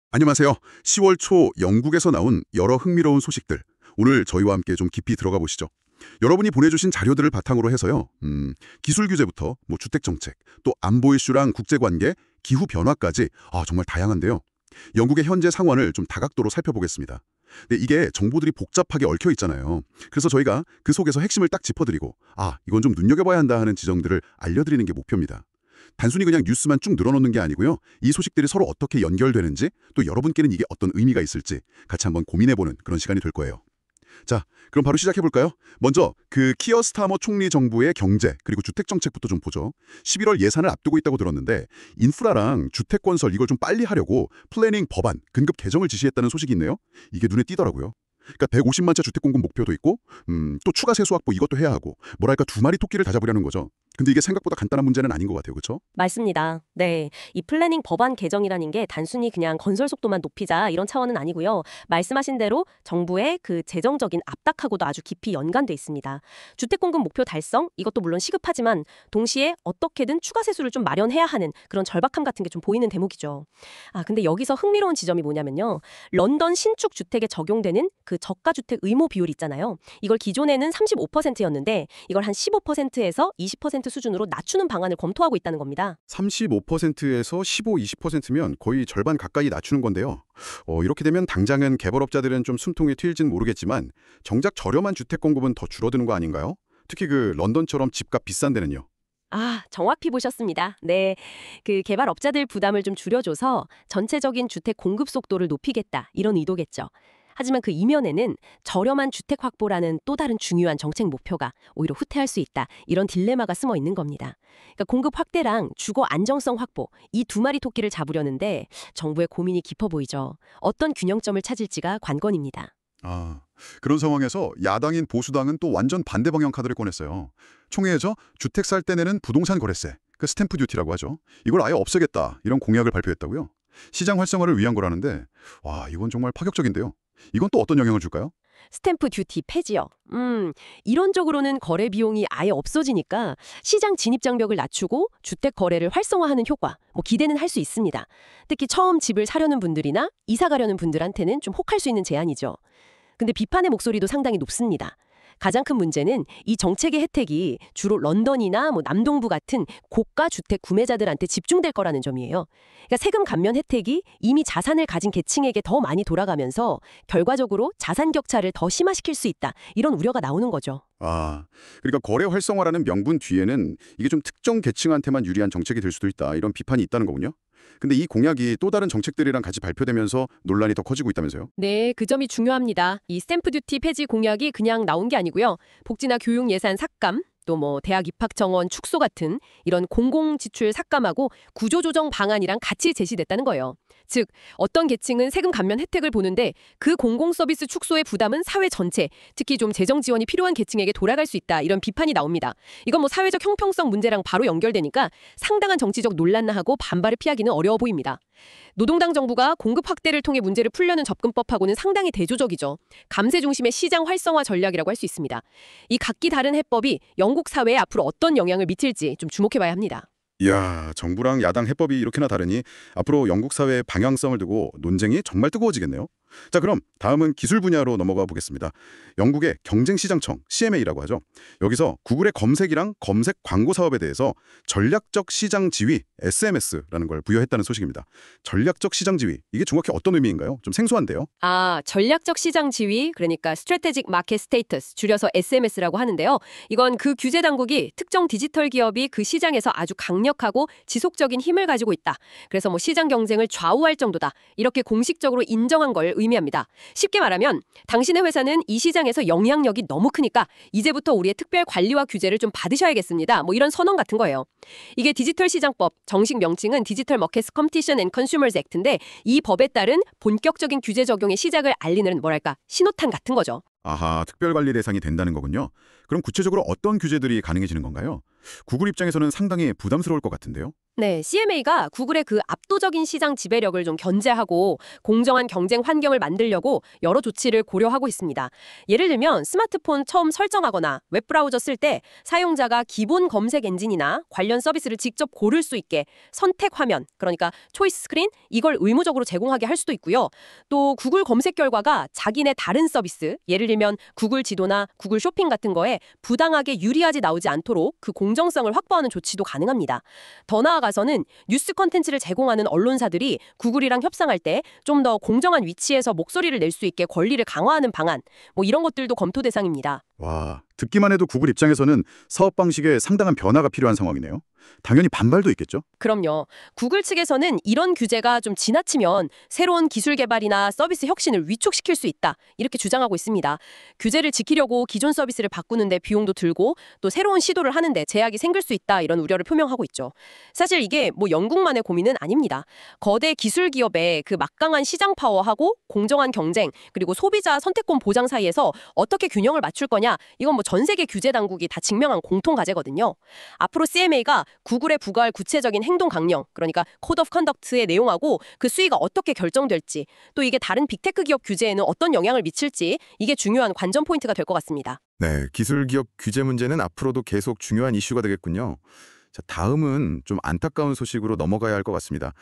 안녕하세요. 10월 초 영국에서 나온 여러 흥미로운 소식들. 오늘 저희와 함께 좀 깊이 들어가 보시죠. 여러분이 보내주신 자료들을 바탕으로 해서요. 기술 규제부터 주택 정책, 또 안보 이슈랑 국제 관계, 기후 변화까지 정말 다양한데요. 영국의 현재 상황을 좀 다각도로 살펴보겠습니다. 근데 이게 정보들이 복잡하게 얽혀 있잖아요. 그래서 저희가 그 속에서 핵심을 딱 짚어드리고 이건 좀 눈여겨봐야 한다 하는 지점들을 알려드리는 게 목표입니다. 단순히 그냥 뉴스만 쭉 늘어놓는 게 아니고요. 이 소식들이 서로 어떻게 연결되는지, 또 여러분께는 이게 어떤 의미가 있을지 같이 한번 고민해보는 그런 시간이 될 거예요. 자, 그럼 바로 시작해볼까요? 먼저 키어 스타머 총리 정부의 경제 그리고 주택 정책부터 좀 보죠. 11월 예산을 앞두고 있다고 들었는데 인프라랑 주택 건설 이걸 좀 빨리 하려고 플래닝 법안 긴급 개정을 지시했다는 소식이 있네요. 이게 눈에 띄더라고요. 그러니까 150만 채 주택 공급 목표도 있고 또 추가 세수 확보 이것도 해야 하고 뭐랄까 두 마리 토끼를 다 잡으려는 거죠. 근데 이게 생각보다 간단한 문제는 아닌 것 같아요. 그렇죠? 맞습니다. 네. 이 플래닝 법안 개정이라는 게 단순히 그냥 건설 속도만 높이자 이런 차원은 아니고요. 말씀하신 대로 정부의 그 재정적인 압박하고도 아주 깊이 연관돼 있습니다. 주택 공급 목표 달성 이것도 물론 시급하지만 동시에 어떻게든 추가 세수를 좀 마련해야 하는 그런 절박함 같은 게 좀 보이는 대목이죠. 근데 여기서 흥미로운 지점이 뭐냐면요. 런던 신축 주택에 적용되는 그 저가 주택 의무 비율 있잖아요. 이걸 기존에는 35%였는데 이걸 한 15%에서 20% 수준으로 낮추는 방안을 검토하고 있다는 겁니다. 35%에서 15, 20%면 거의 절반 가까이 낮추는 건데요. 이렇게 되면 당장은 개발업자들은 좀 숨통이 트일진 모르겠지만 정작 저렴한 주택 공급은 더 줄어드는 거 아닌가요? 특히 런던처럼 집값 비싼 데는요. 정확히 보셨습니다. 네. 그 개발업자들 부담을 좀 줄여줘서 전체적인 주택 공급 속도를 높이겠다. 이런 의도겠죠. 하지만 그 이면에는 저렴한 주택 확보라는 또 다른 중요한 정책 목표가 오히려 후퇴할 수 있다. 이런 딜레마가 숨어 있는 겁니다. 그러니까 공급 확대랑 주거 안정성 확보, 이 두 마리 토끼를 잡으려는데 정부의 고민이 깊어 보이죠. 어떤 균형점을 찾을지가 관건입니다. 그런 상황에서 야당인 보수당은 또 완전 반대 방향 카드를 꺼냈어요. 총회에서 주택 살 때 내는 부동산 거래세, 그 스탬프 듀티라고 하죠. 이걸 아예 없애겠다, 이런 공약을 발표했다고요. 시장 활성화를 위한 거라는데, 이건 정말 파격적인데요. 이건 또 어떤 영향을 줄까요? 스탬프 듀티 폐지요. 이론적으로는 거래 비용이 아예 없어지니까 시장 진입 장벽을 낮추고 주택 거래를 활성화하는 효과, 기대는 할 수 있습니다. 특히 처음 집을 사려는 분들이나 이사 가려는 분들한테는 좀 혹할 수 있는 제안이죠. 근데 비판의 목소리도 상당히 높습니다. 가장 큰 문제는 이 정책의 혜택이 주로 런던이나 남동부 같은 고가 주택 구매자들한테 집중될 거라는 점이에요. 그러니까 세금 감면 혜택이 이미 자산을 가진 계층에게 더 많이 돌아가면서 결과적으로 자산 격차를 더 심화시킬 수 있다. 이런 우려가 나오는 거죠. 그러니까 거래 활성화라는 명분 뒤에는 이게 좀 특정 계층한테만 유리한 정책이 될 수도 있다, 이런 비판이 있다는 거군요. 근데 이 공약이 또 다른 정책들이랑 같이 발표되면서 논란이 더 커지고 있다면서요? 네, 그 점이 중요합니다. 이 스탬프 듀티 폐지 공약이 그냥 나온 게 아니고요. 복지나 교육 예산 삭감, 또 대학 입학 정원 축소 같은 이런 공공 지출 삭감하고 구조조정 방안이랑 같이 제시됐다는 거예요. 즉, 어떤 계층은 세금 감면 혜택을 보는데 그 공공 서비스 축소의 부담은 사회 전체, 특히 좀 재정 지원이 필요한 계층에게 돌아갈 수 있다. 이런 비판이 나옵니다. 이건 사회적 형평성 문제랑 바로 연결되니까 상당한 정치적 논란나 하고 반발을 피하기는 어려워 보입니다. 노동당 정부가 공급 확대를 통해 문제를 풀려는 접근법하고는 상당히 대조적이죠. 감세 중심의 시장 활성화 전략이라고 할 수 있습니다. 이 각기 다른 해법이 영국 사회에 앞으로 어떤 영향을 미칠지 좀 주목해봐야 합니다. 이야, 정부랑 야당 해법이 이렇게나 다르니 앞으로 영국 사회의 방향성을 두고 논쟁이 정말 뜨거워지겠네요. 자, 그럼 다음은 기술 분야로 넘어가 보겠습니다. 영국의 경쟁시장청, CMA라고 하죠. 여기서 구글의 검색이랑 검색 광고 사업에 대해서 전략적 시장 지위, SMS라는 걸 부여했다는 소식입니다. 전략적 시장 지위, 이게 정확히 어떤 의미인가요? 좀 생소한데요. 전략적 시장 지위, 그러니까 Strategic Market Status, 줄여서 SMS라고 하는데요. 이건 그 규제 당국이 특정 디지털 기업이 그 시장에서 아주 강력하고 지속적인 힘을 가지고 있다. 그래서 시장 경쟁을 좌우할 정도다. 이렇게 공식적으로 인정한 걸 의미합니다. 쉽게 말하면 당신의 회사는 이 시장에서 영향력이 너무 크니까 이제부터 우리의 특별 관리와 규제를 좀 받으셔야겠습니다. 이런 선언 같은 거예요. 이게 디지털 시장법, 정식 명칭은 디지털 마켓 컴피티션 앤 컨슈머스 액트인데 이 법에 따른 본격적인 규제 적용의 시작을 알리는 신호탄 같은 거죠. 특별관리 대상이 된다는 거군요. 그럼 구체적으로 어떤 규제들이 가능해지는 건가요? 구글 입장에서는 상당히 부담스러울 것 같은데요. 네, CMA가 구글의 그 압도적인 시장 지배력을 좀 견제하고 공정한 경쟁 환경을 만들려고 여러 조치를 고려하고 있습니다. 예를 들면 스마트폰 처음 설정하거나 웹브라우저 쓸 때 사용자가 기본 검색 엔진이나 관련 서비스를 직접 고를 수 있게 선택 화면, 그러니까 초이스 스크린, 이걸 의무적으로 제공하게 할 수도 있고요. 또 구글 검색 결과가 자기네 다른 서비스, 예를 들면 구글 지도나 구글 쇼핑 같은 거에 부당하게 유리하지 나오지 않도록 그 공정성을 확보하는 조치도 가능합니다. 더 나아가서는 뉴스 콘텐츠를 제공하는 언론사들이 구글이랑 협상할 때 좀 더 공정한 위치에서 목소리를 낼 수 있게 권리를 강화하는 방안, 뭐 이런 것들도 검토 대상입니다. 와, 듣기만 해도 구글 입장에서는 사업 방식에 상당한 변화가 필요한 상황이네요. 당연히 반발도 있겠죠? 그럼요. 구글 측에서는 이런 규제가 좀 지나치면 새로운 기술 개발이나 서비스 혁신을 위축시킬 수 있다, 이렇게 주장하고 있습니다. 규제를 지키려고 기존 서비스를 바꾸는데 비용도 들고 또 새로운 시도를 하는데 제약이 생길 수 있다, 이런 우려를 표명하고 있죠. 사실 이게 뭐 영국만의 고민은 아닙니다. 거대 기술 기업의 그 막강한 시장 파워하고 공정한 경쟁, 그리고 소비자 선택권 보장 사이에서 어떻게 균형을 맞출 거냐, 이건 뭐 전 세계 규제 당국이 다 직면한 공통 과제거든요. 앞으로 CMA가 구글에 부과할 구체적인 행동 강령, 그러니까 코드 오브 컨덕트의 내용하고 그 수위가 어떻게 결정될지, 또 이게 다른 빅테크 기업 규제에는 어떤 영향을 미칠지, 이게 중요한 관전 포인트가 될 것 같습니다. 네, 기술 기업 규제 문제는 앞으로도 계속 중요한 이슈가 되겠군요. 자, 다음은 좀 안타까운 소식으로 넘어가야 할 것 같습니다.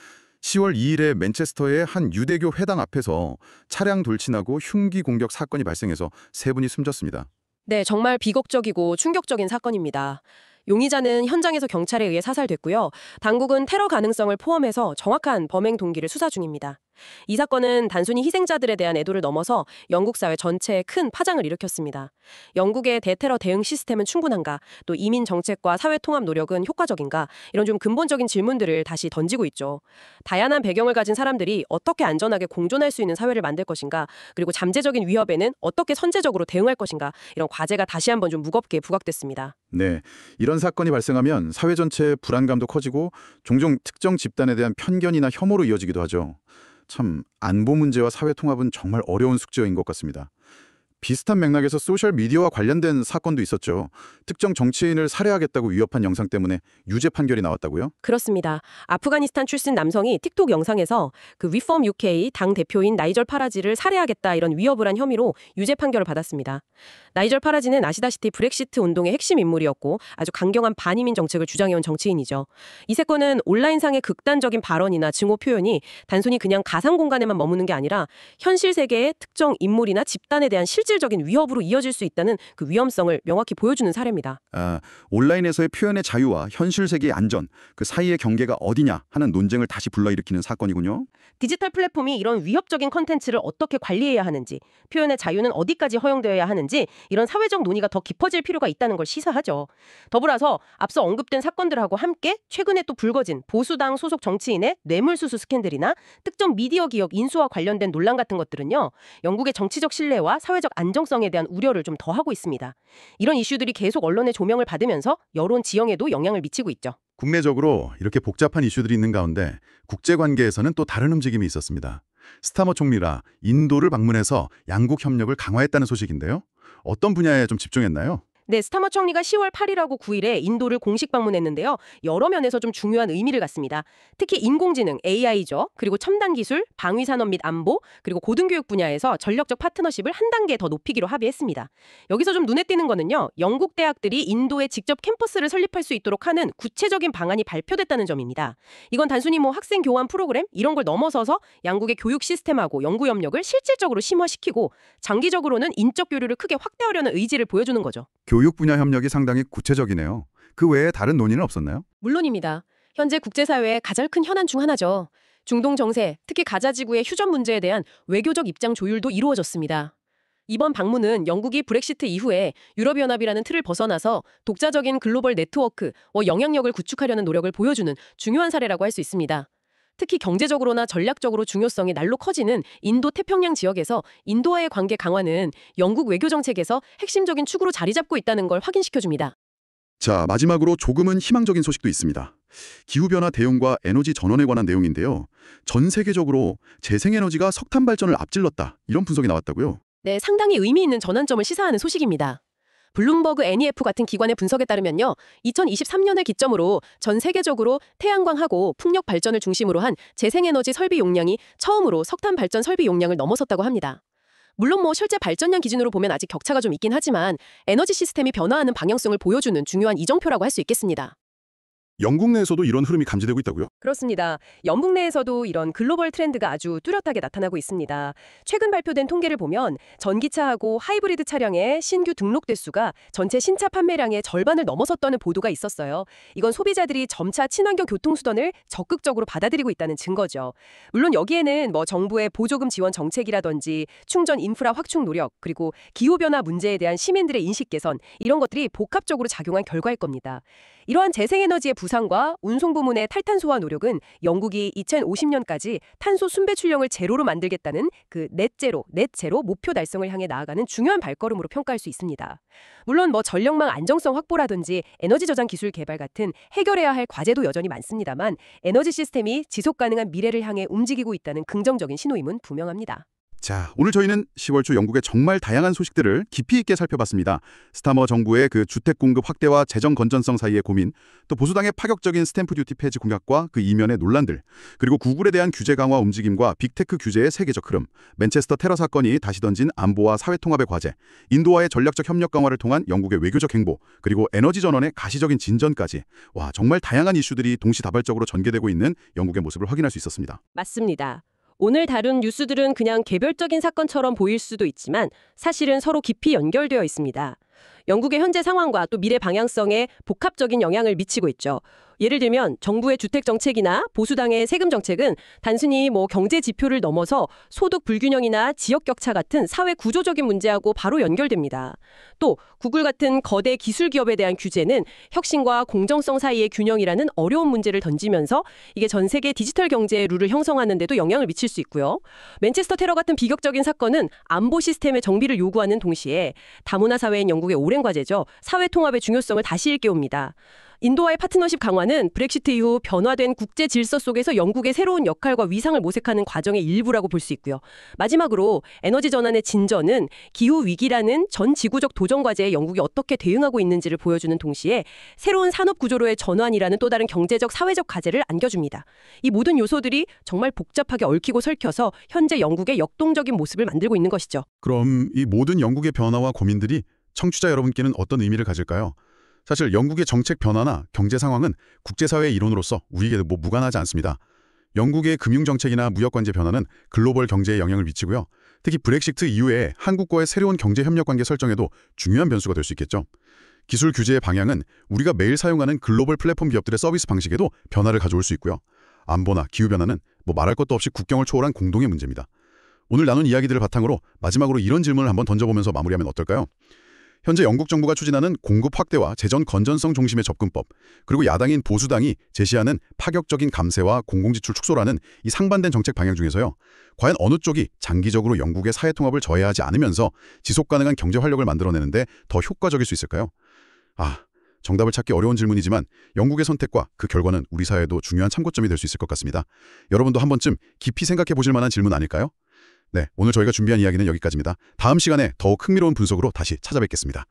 10월 2일에 맨체스터의 한 유대교 회당 앞에서 차량 돌진하고 흉기 공격 사건이 발생해서 3분이 숨졌습니다. 네, 정말 비극적이고 충격적인 사건입니다. 용의자는 현장에서 경찰에 의해 사살됐고요. 당국은 테러 가능성을 포함해서 정확한 범행 동기를 수사 중입니다. 이 사건은 단순히 희생자들에 대한 애도를 넘어서 영국 사회 전체에 큰 파장을 일으켰습니다. 영국의 대테러 대응 시스템은 충분한가? 또 이민 정책과 사회 통합 노력은 효과적인가? 이런 좀 근본적인 질문들을 다시 던지고 있죠. 다양한 배경을 가진 사람들이 어떻게 안전하게 공존할 수 있는 사회를 만들 것인가? 그리고 잠재적인 위협에는 어떻게 선제적으로 대응할 것인가? 이런 과제가 다시 한번 좀 무겁게 부각됐습니다. 네, 이런 사건이 발생하면 사회 전체의 불안감도 커지고 종종 특정 집단에 대한 편견이나 혐오로 이어지기도 하죠. 참, 안보 문제와 사회 통합은 정말 어려운 숙제인 것 같습니다. 비슷한 맥락에서 소셜미디어와 관련된 사건도 있었죠. 특정 정치인을 살해하겠다고 위협한 영상 때문에 유죄 판결이 나왔다고요? 그렇습니다. 아프가니스탄 출신 남성이 틱톡 영상에서 그 위폼 UK 당 대표인 나이절 파라지를 살해하겠다, 이런 위협을 한 혐의로 유죄 판결을 받았습니다. 나이절 파라지는 아시다시피 브렉시트 운동의 핵심 인물이었고 아주 강경한 반이민 정책을 주장해온 정치인이죠. 이 사건은 온라인상의 극단적인 발언이나 증오 표현이 단순히 그냥 가상 공간에만 머무는 게 아니라 현실 세계의 특정 인물이나 집단에 대한 실질적인 위협으로 이어질 수 있다는 그 위험성을 명확히 보여주는 사례입니다. 온라인에서의 표현의 자유와 현실 세계의 안전, 그 사이의 경계가 어디냐 하는 논쟁을 다시 불러일으키는 사건이군요. 디지털 플랫폼이 이런 위협적인 컨텐츠를 어떻게 관리해야 하는지, 표현의 자유는 어디까지 허용되어야 하는지, 이런 사회적 논의가 더 깊어질 필요가 있다는 걸 시사하죠. 더불어서 앞서 언급된 사건들하고 함께 최근에 또 불거진 보수당 소속 정치인의 뇌물수수 스캔들이나 특정 미디어 기업 인수와 관련된 논란 같은 것들은요, 영국의 정치적 신뢰와 사회적 안정성에 대한 우려를 좀 더하고 있습니다. 이런 이슈들이 계속 언론의 조명을 받으면서 여론 지형에도 영향을 미치고 있죠. 국내적으로 이렇게 복잡한 이슈들이 있는 가운데 국제관계에서는 또 다른 움직임이 있었습니다. 스타머 총리라 인도를 방문해서 양국 협력을 강화했다는 소식인데요. 어떤 분야에 좀 집중했나요? 네, 스타머 총리가 10월 8일하고 9일에 인도를 공식 방문했는데요. 여러 면에서 좀 중요한 의미를 갖습니다. 특히 인공지능, AI죠. 그리고 첨단 기술, 방위산업 및 안보, 그리고 고등교육 분야에서 전력적 파트너십을 한 단계 더 높이기로 합의했습니다. 여기서 좀 눈에 띄는 거는요, 영국 대학들이 인도에 직접 캠퍼스를 설립할 수 있도록 하는 구체적인 방안이 발표됐다는 점입니다. 이건 단순히 뭐 학생 교환 프로그램 이런 걸 넘어서서 양국의 교육 시스템하고 연구 협력을 실질적으로 심화시키고 장기적으로는 인적 교류를 크게 확대하려는 의지를 보여주는 거죠. 교육 분야 협력이 상당히 구체적이네요. 그 외에 다른 논의는 없었나요? 물론입니다. 현재 국제사회의 가장 큰 현안 중 하나죠. 중동 정세, 특히 가자 지구의 휴전 문제에 대한 외교적 입장 조율도 이루어졌습니다. 이번 방문은 영국이 브렉시트 이후에 유럽연합이라는 틀을 벗어나서 독자적인 글로벌 네트워크와 영향력을 구축하려는 노력을 보여주는 중요한 사례라고 할 수 있습니다. 특히 경제적으로나 전략적으로 중요성이 날로 커지는 인도 태평양 지역에서 인도와의 관계 강화는 영국 외교 정책에서 핵심적인 축으로 자리 잡고 있다는 걸 확인시켜줍니다. 자, 마지막으로 조금은 희망적인 소식도 있습니다. 기후변화 대응과 에너지 전원에 관한 내용인데요. 전 세계적으로 재생에너지가 석탄 발전을 앞질렀다, 이런 분석이 나왔다고요? 네, 상당히 의미 있는 전환점을 시사하는 소식입니다. 블룸버그 NEF 같은 기관의 분석에 따르면요. 2023년을 기점으로 전 세계적으로 태양광하고 풍력 발전을 중심으로 한 재생에너지 설비 용량이 처음으로 석탄 발전 설비 용량을 넘어섰다고 합니다. 물론 실제 발전량 기준으로 보면 아직 격차가 좀 있긴 하지만 에너지 시스템이 변화하는 방향성을 보여주는 중요한 이정표라고 할 수 있겠습니다. 영국 내에서도 이런 흐름이 감지되고 있다고요? 그렇습니다. 영국 내에서도 이런 글로벌 트렌드가 아주 뚜렷하게 나타나고 있습니다. 최근 발표된 통계를 보면 전기차하고 하이브리드 차량의 신규 등록 대수가 전체 신차 판매량의 절반을 넘어섰다는 보도가 있었어요. 이건 소비자들이 점차 친환경 교통수단을 적극적으로 받아들이고 있다는 증거죠. 물론 여기에는 정부의 보조금 지원 정책이라든지 충전 인프라 확충 노력, 그리고 기후변화 문제에 대한 시민들의 인식 개선, 이런 것들이 복합적으로 작용한 결과일 겁니다. 이러한 재생에너지의 부상과 운송 부문의 탈탄소화 노력은 영국이 2050년까지 탄소 순배출량을 제로로 만들겠다는 그 넷제로 목표 달성을 향해 나아가는 중요한 발걸음으로 평가할 수 있습니다. 물론 전력망 안정성 확보라든지 에너지 저장 기술 개발 같은 해결해야 할 과제도 여전히 많습니다만 에너지 시스템이 지속 가능한 미래를 향해 움직이고 있다는 긍정적인 신호임은 분명합니다. 자, 오늘 저희는 10월 초 영국의 정말 다양한 소식들을 깊이 있게 살펴봤습니다. 스타머 정부의 그 주택 공급 확대와 재정 건전성 사이의 고민, 또 보수당의 파격적인 스탬프 듀티 폐지 공약과 그 이면의 논란들, 그리고 구글에 대한 규제 강화 움직임과 빅테크 규제의 세계적 흐름, 맨체스터 테러 사건이 다시 던진 안보와 사회 통합의 과제, 인도와의 전략적 협력 강화를 통한 영국의 외교적 행보, 그리고 에너지 전원의 가시적인 진전까지 와, 정말 다양한 이슈들이 동시다발적으로 전개되고 있는 영국의 모습을 확인할 수 있었습니다. 맞습니다. 오늘 다룬 뉴스들은 그냥 개별적인 사건처럼 보일 수도 있지만 사실은 서로 깊이 연결되어 있습니다. 영국의 현재 상황과 또 미래 방향성에 복합적인 영향을 미치고 있죠. 예를 들면 정부의 주택 정책이나 보수당의 세금 정책은 단순히 경제 지표를 넘어서 소득 불균형이나 지역 격차 같은 사회 구조적인 문제하고 바로 연결됩니다. 또 구글 같은 거대 기술 기업에 대한 규제는 혁신과 공정성 사이의 균형이라는 어려운 문제를 던지면서 이게 전 세계 디지털 경제의 룰을 형성하는 데도 영향을 미칠 수 있고요. 맨체스터 테러 같은 비극적인 사건은 안보 시스템의 정비를 요구하는 동시에 다문화 사회인 영국의 오랜 과제죠. 사회 통합의 중요성을 다시 일깨웁니다. 인도와의 파트너십 강화는 브렉시트 이후 변화된 국제 질서 속에서 영국의 새로운 역할과 위상을 모색하는 과정의 일부라고 볼 수 있고요. 마지막으로 에너지 전환의 진전은 기후 위기라는 전 지구적 도전 과제에 영국이 어떻게 대응하고 있는지를 보여주는 동시에 새로운 산업 구조로의 전환이라는 또 다른 경제적 사회적 과제를 안겨줍니다. 이 모든 요소들이 정말 복잡하게 얽히고 설켜서 현재 영국의 역동적인 모습을 만들고 있는 것이죠. 그럼 이 모든 영국의 변화와 고민들이 청취자 여러분께는 어떤 의미를 가질까요? 사실 영국의 정책 변화나 경제 상황은 국제사회의 이론으로서 우리에게 무관하지 않습니다. 영국의 금융정책이나 무역관제 변화는 글로벌 경제에 영향을 미치고요. 특히 브렉시트 이후에 한국과의 새로운 경제협력관계 설정에도 중요한 변수가 될 수 있겠죠. 기술 규제의 방향은 우리가 매일 사용하는 글로벌 플랫폼 기업들의 서비스 방식에도 변화를 가져올 수 있고요. 안보나 기후변화는 말할 것도 없이 국경을 초월한 공동의 문제입니다. 오늘 나눈 이야기들을 바탕으로 마지막으로 이런 질문을 한번 던져보면서 마무리하면 어떨까요? 현재 영국 정부가 추진하는 공급 확대와 재정 건전성 중심의 접근법, 그리고 야당인 보수당이 제시하는 파격적인 감세와 공공지출 축소라는 이 상반된 정책 방향 중에서요. 과연 어느 쪽이 장기적으로 영국의 사회 통합을 저해하지 않으면서 지속 가능한 경제 활력을 만들어내는데 더 효과적일 수 있을까요? 정답을 찾기 어려운 질문이지만 영국의 선택과 그 결과는 우리 사회에도 중요한 참고점이 될 수 있을 것 같습니다. 여러분도 한 번쯤 깊이 생각해 보실 만한 질문 아닐까요? 네, 오늘 저희가 준비한 이야기는 여기까지입니다. 다음 시간에 더욱 흥미로운 분석으로 다시 찾아뵙겠습니다.